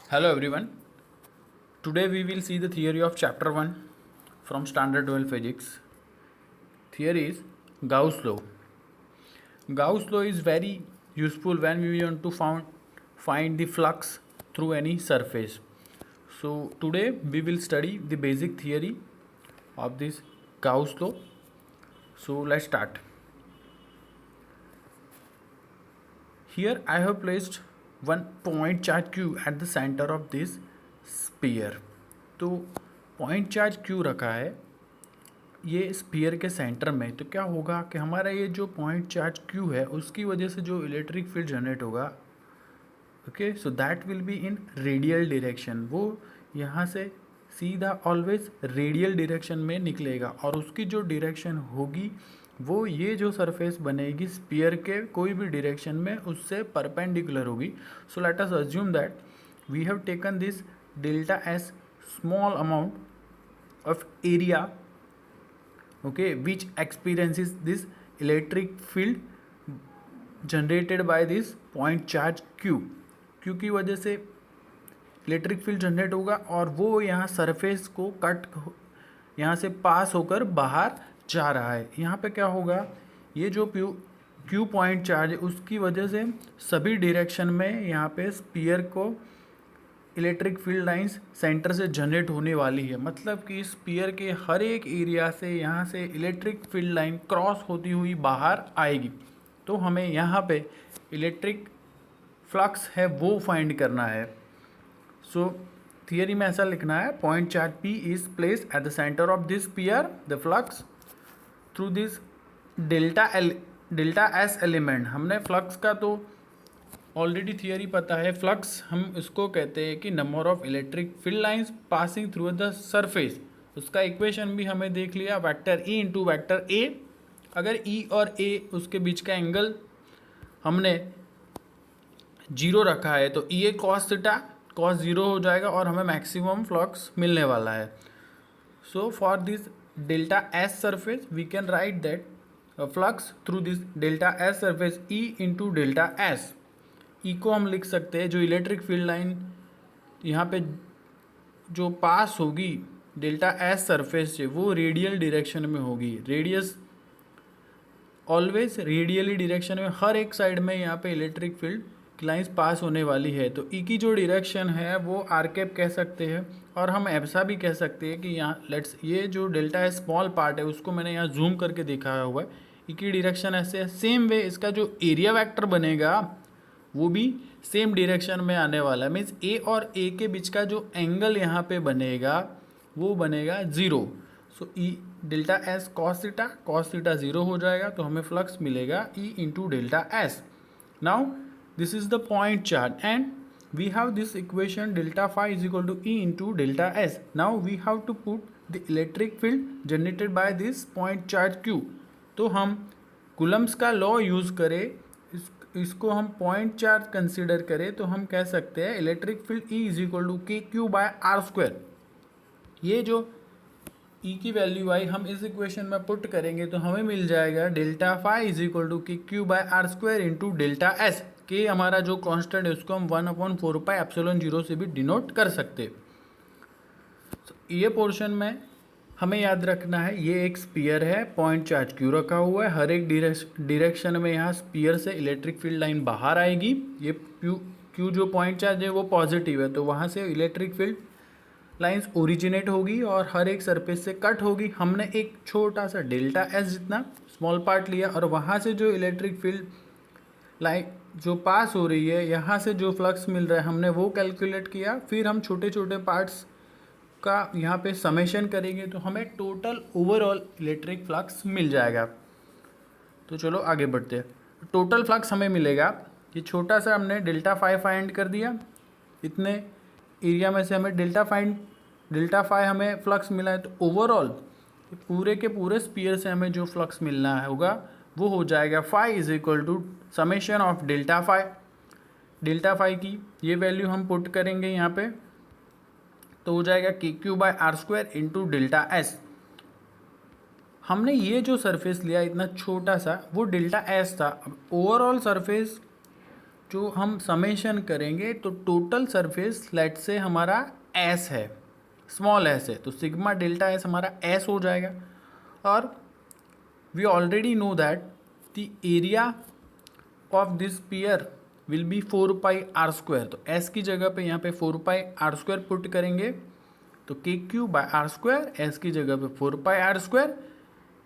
Hello everyone. Today we will see the theory of chapter 1 from standard 12 physics. Theory is Gauss law. Gauss law is very useful when we want to find the flux through any surface. So today we will study the basic theory of this Gauss law. So let's start. Here I have placed one point charge q at the center of this sphere. तो point charge क्यों रखा है ये sphere के centre में, तो क्या होगा कि हमारा ये जो पॉइंट चार्ज क्यू है उसकी वजह से जो इलेक्ट्रिक फील्ड जनरेट होगा, okay, so that will be in radial direction. वो यहाँ से सीधा ऑलवेज रेडियल डायरेक्शन में निकलेगा और उसकी जो डायरेक्शन होगी वो ये जो सरफेस बनेगी स्फीयर के कोई भी डायरेक्शन में उससे परपेंडिकुलर होगी. So let us assume that we have taken this delta S small amount of area, okay, which experiences this electric field generated by this point charge q की वजह से इलेक्ट्रिक फील्ड जनरेट होगा और वो यहाँ surface को यहाँ से पास होकर बाहर जा रहा है. यहाँ पे क्या होगा, ये जो क्यू पॉइंट चार्ज है उसकी वजह से सभी डायरेक्शन में यहाँ पे स्पीयर को इलेक्ट्रिक फील्ड लाइंस सेंटर से जनरेट होने वाली है. मतलब कि स्पीयर के हर एक एरिया से यहाँ से इलेक्ट्रिक फील्ड लाइन क्रॉस होती हुई बाहर आएगी. तो हमें यहाँ पे इलेक्ट्रिक फ्लक्स है वो फाइंड करना है. सो थियरी में ऐसा लिखना है, point charge P is placed at the centre of this sphere, the flux through this delta S element. हमने फ्लक्स का तो ऑलरेडी थियरी पता है. फ्लक्स हम इसको कहते हैं कि number of electric field lines passing through the surface. उसका इक्वेशन भी हमें देख लिया, vector E into vector A. अगर E और A उसके बीच का एंगल हमने जीरो रखा है तो E A cos theta cos zero हो जाएगा और हमें मैक्सिमम फ्लक्स मिलने वाला है. So for this delta S surface we can write that flux through this delta S surface E into delta S. E को हम लिख सकते हैं, जो इलेक्ट्रिक फील्ड लाइन यहाँ पे जो पास होगी डेल्टा एस सरफेस से वो रेडियल डायरेक्शन में होगी. रेडियस ऑलवेज रेडियली डायरेक्शन में हर एक साइड में यहाँ पे इलेक्ट्रिक फील्ड की लाइंस पास होने वाली है. तो ई की जो डायरेक्शन है वो आर कैप कह सकते हैं और हम ऐसा भी कह सकते हैं कि यहाँ लेट्स ये जो डेल्टा एस स्मॉल पार्ट है उसको मैंने यहाँ जूम करके देखा हुआ है. ई की डायरेक्शन ऐसे है. सेम वे इसका जो एरिया वेक्टर बनेगा वो भी सेम डायरेक्शन में आने वाला है. मीन्स ए और ए के बीच का जो एंगल यहाँ पे बनेगा वो बनेगा zero. So E delta S cos theta zero हो जाएगा तो हमें फ्लक्स मिलेगा E into delta S. Now this is the point charge and we have this equation delta phi is equal to E into delta S. Now we have to put the electric field generated by this point charge Q. तो हम Coulomb's का law use करें, इसको हम point charge consider करें तो हम कह सकते हैं electric field E is equal to K Q by R square. ये जो ई की वैल्यू आई हम इस इक्वेशन में पुट करेंगे तो हमें मिल जाएगा delta phi is equal to K Q by R square into delta S. K हमारा जो कांस्टेंट है उसको हम 1/4 एप्सिलॉन जीरो से भी डिनोट कर सकते. ये पोर्शन में हमें याद रखना है, ये एक स्पीयर है, पॉइंट चार्ज क्यू रखा हुआ है, हर एक डायरेक्शन में यहाँ स्पीयर से इलेक्ट्रिक फील्ड लाइन बाहर आएगी. ये क्यू जो पॉइंट चार्ज है वो पॉजिटिव है तो वहाँ से इलेक्ट्रिक फील्ड लाइंस ओरिजिनेट होगी और हर एक सरफेस से कट होगी. हमने एक छोटा सा डेल्टा एस जितना स्मॉल पार्ट लिया और वहाँ से जो इलेक्ट्रिक फील्ड लाइन जो पास हो रही है यहाँ से जो फ्लक्स मिल रहा है हमने वो कैलकुलेट किया. फिर हम छोटे छोटे पार्ट्स का यहाँ पे समेशन करेंगे तो हमें टोटल ओवरऑल इलेक्ट्रिक फ्लक्स मिल जाएगा. तो चलो आगे बढ़ते हैं. टोटल फ्लक्स हमें मिलेगा, ये छोटा सा हमने डेल्टा फाइंड कर दिया, इतने एरिया में से हमें डेल्टा फाई हमें फ्लक्स मिला है. तो ओवरऑल पूरे के पूरे स्पीयर से हमें जो फ्लक्स मिलना होगा वो हो जाएगा phi is equal to summation of delta phi की ये वैल्यू हम पुट करेंगे यहाँ पे तो हो जाएगा K Q by R square into delta S. हमने ये जो सरफेस लिया इतना छोटा सा वो डेल्टा एस था. ओवरऑल सरफेस जो हम समेशन करेंगे तो टोटल सरफेस लेट से हमारा एस है, स्मॉल एस है, तो सिग्मा डेल्टा एस हमारा एस हो जाएगा। और we already know that the area of this sphere will be 4 pi R square. तो एस की जगह पे यहाँ पे 4 पाई आर स्क्वायर पुट करेंगे, तो K Q by R square, S की जगह पे 4 पाई आर स्क्वायर,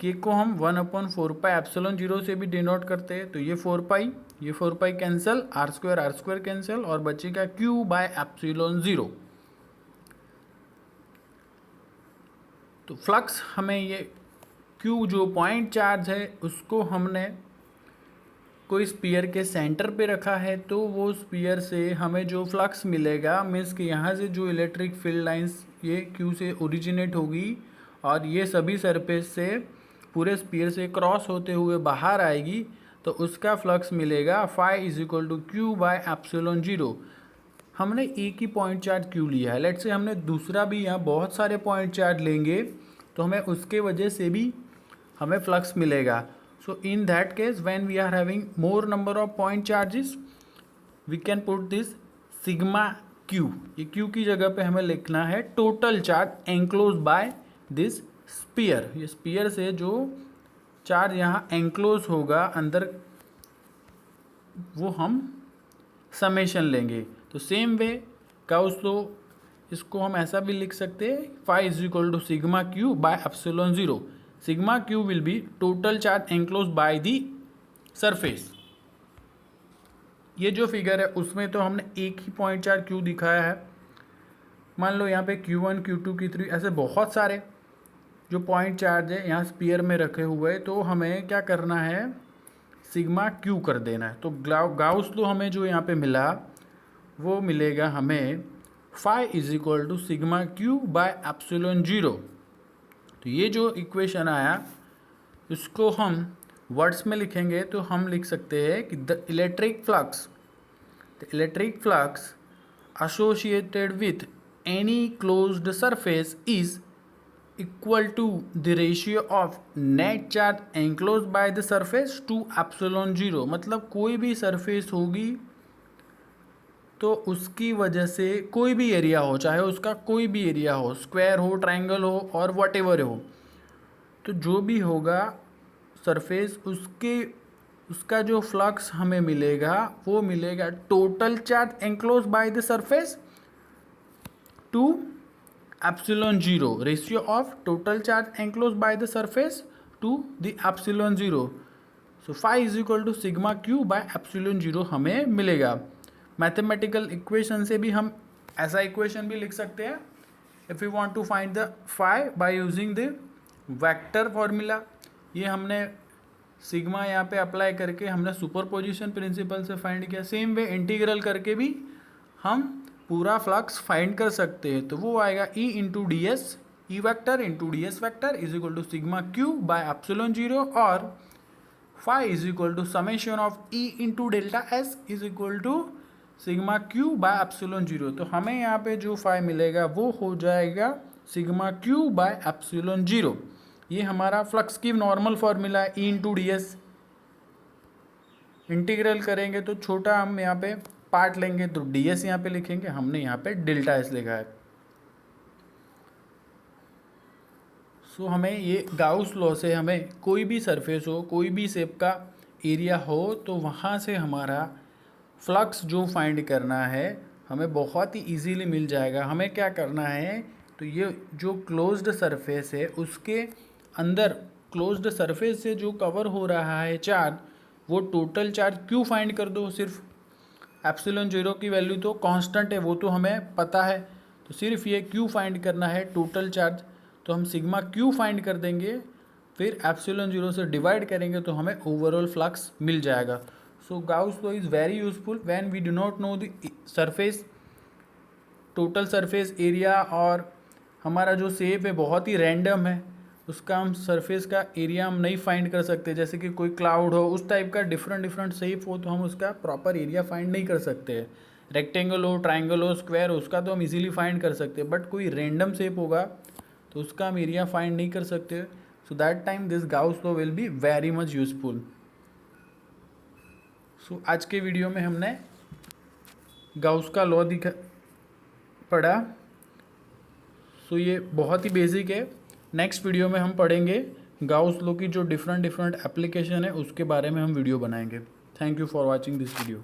के को हम 1/4 पाई एप्सिलॉन जीरो से भी डिनोट करते हैं, तो ये 4 पाई, ये 4 pi cancel, R square cancel, और बचेगा क्यू बाय एप्सिलॉन जीरो। तो फ्लक्स हमें ये क्यू जो पॉइंट चार्ज है उसको हमने कोई स्पीयर के सेंटर पे रखा है, तो वो स्पीयर से हमें जो फ्लक्स मिलेगा मीन्स कि यहाँ से जो इलेक्ट्रिक फील्ड लाइंस ये क्यू से ओरिजिनेट होगी और ये सभी सरफेस से पूरे स्पीयर से क्रॉस होते हुए बाहर आएगी, तो उसका फ्लक्स मिलेगा phi is equal to Q by epsilon zero. हमने एक ही पॉइंट चार्ज क्यू लिया है, लेट्स से हमने दूसरा भी यहाँ बहुत सारे पॉइंट चार्ज लेंगे तो हमें उसके वजह से भी हमें फ्लक्स मिलेगा। So in that case, when we are having more number of point charges, we can put this sigma q। ये q की जगह पे हमें लिखना है total charge enclose by this sphere. ये स्पीयर से जो चार्ज यहाँ एंक्लोज होगा अंदर, वो हम समेशन लेंगे। तो सेम वे गाउस लॉ, इसको हम ऐसा भी लिख सकते हैं, phi is equal to sigma Q by epsilon zero. Sigma Q will be total charge enclose by the surface. ये जो फिगर है उसमें तो हमने एक ही पॉइंट चार्ज क्यू दिखाया है, मान लो यहाँ पे Q1 Q2 Q3 ऐसे बहुत सारे जो पॉइंट चार्ज है यहाँ स्पीयर में रखे हुए हैं, तो हमें क्या करना है, सिग्मा क्यू कर देना है। तो गाउस लॉ हमें जो यहाँ पे मिला वो मिलेगा हमें phi is equal to sigma Q by epsilon zero. तो ये जो इक्वेशन आया उसको हम वर्ड्स में लिखेंगे तो हम लिख सकते हैं कि the electric flux associated with any closed surface is equal to the ratio of net charge enclosed by the surface to epsilon zero. मतलब कोई भी सरफेस होगी तो उसकी वजह से कोई भी एरिया हो, चाहे उसका कोई भी एरिया हो, स्क्वायर हो, ट्रायंगल हो और व्हाटएवर हो, तो जो भी होगा सरफेस उसका जो फ्लक्स हमें मिलेगा वो मिलेगा total charge enclose by the surface to epsilon zero, ratio of total charge enclose by the surface to the epsilon zero. So phi is equal to sigma Q by epsilon zero हमें मिलेगा। Mathematical equation से भी हम ऐसा equation भी लिख सकते हैं, if you want to find the phi by using the vector formula. ये हमने सिग्मा यहाँ पे अप्लाई करके हमने सुपरपोजिशन प्रिंसिपल से फाइंड किया। सेम वे इंटीग्रल करके भी हम पूरा फ्लक्स फाइंड कर सकते हैं, तो वो आएगा E into D S, E vector into D S vector is equal to sigma Q by epsilon zero, और phi is equal to summation of E into delta S is equal to sigma Q by epsilon zero. तो हमें यहाँ पे जो phi मिलेगा वो हो जाएगा sigma Q by epsilon zero. ये हमारा फ्लक्स की नॉर्मल फॉर्मूला है, ई इंटू डी एस। इंटीग्रल करेंगे तो छोटा हम यहाँ पे पार्ट लेंगे तो डी एस यहाँ पे लिखेंगे, हमने यहाँ पे डेल्टा एस लिखा है। सो हमें ये गाउस लॉ से हमें कोई भी सरफेस हो, कोई भी शेप का एरिया हो, तो वहाँ से हमारा फ्लक्स जो फाइंड करना है हमें बहुत ही इजीली मिल जाएगा। हमें क्या करना है, तो ये जो क्लोज्ड सरफेस है उसके अंदर क्लोज्ड सरफेस से जो कवर हो रहा है चार्ज, वो टोटल चार्ज क्यू फाइंड कर दो। सिर्फ एप्सिलॉन जीरो की वैल्यू तो कांस्टेंट है, वो तो हमें पता है, तो सिर्फ ये क्यू फाइंड करना है टोटल चार्ज। तो हम सिग्मा क्यू फाइंड कर देंगे, फिर एप्सिलॉन जीरो से डिवाइड करेंगे तो हमें ओवरऑल फ्लक्स मिल जाएगा। So Gauss law is very useful when we do not know the surface, total surface area, और हमारा जो शेप है बहुत ही रैंडम है, उसका हम सरफेस का एरिया हम नहीं फाइंड कर सकते। जैसे कि कोई क्लाउड हो, उस टाइप का डिफरेंट शेप हो, तो हम उसका प्रॉपर एरिया फाइंड नहीं कर सकते। रेक्टेंगल हो, ट्राइंगल हो, स्क्वायर हो, उसका तो हम इजीली फाइंड कर सकते हैं, बट कोई रैंडम शेप होगा तो उसका हम एरिया फाइंड नहीं कर सकते। So that time this Gauss law will be very much useful. So आज के वीडियो में हमने गाउस का लॉ दिखा पढ़ा। सो ये बहुत ही बेसिक है। नेक्स्ट वीडियो में हम पढ़ेंगे गाउस लॉ की जो डिफरेंट एप्लीकेशन है उसके बारे में हम वीडियो बनाएंगे। Thank you for watching this video.